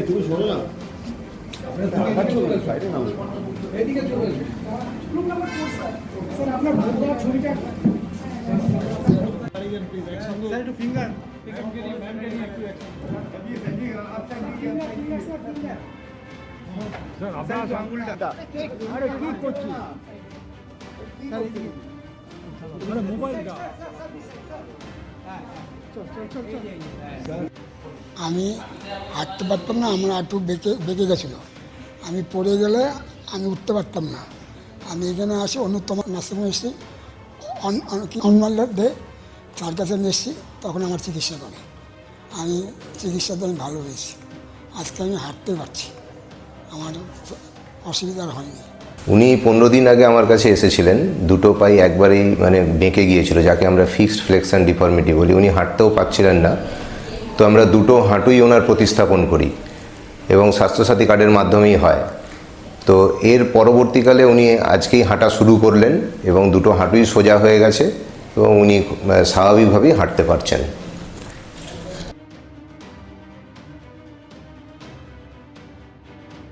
তুমি শোনো না আমি হাঁটতে পারতাম না, আমার হাঁটু বেঁকে গেছিলো। আমি পড়ে গেলে আমি উঠতে পারতাম না। আমি এখানে আসি অন্যতম নার্সিংহোমে এসেছি, দে তার কাছে নিয়ে এসেছি, তখন আমার চিকিৎসা করে। আমি চিকিৎসাতে আমি ভালো হয়েছি, আজকে আমি হাঁটতে পারছি, আমার অসুবিধা হয়নি। উনি 15 দিন আগে আমার কাছে এসেছিলেন, দুটো পাই একবারেই বেঁকে গিয়েছিল, যাকে আমরা ফিক্সড ফ্লেক্সন ডিফর্মিটি বলি। উনি হাঁটতেও পারছিলেন না, তো আমরা দুটো হাঁটুই ওনার প্রতিস্থাপন করি এবং স্বাস্থ্যসাথী কার্ডের মাধ্যমেই হয়। তো এর পরবর্তীকালে উনি আজকেই হাঁটা শুরু করলেন এবং দুটো হাঁটুই সোজা হয়ে গেছে এবং উনি স্বাভাবিকভাবেই হাঁটতে পারছেন।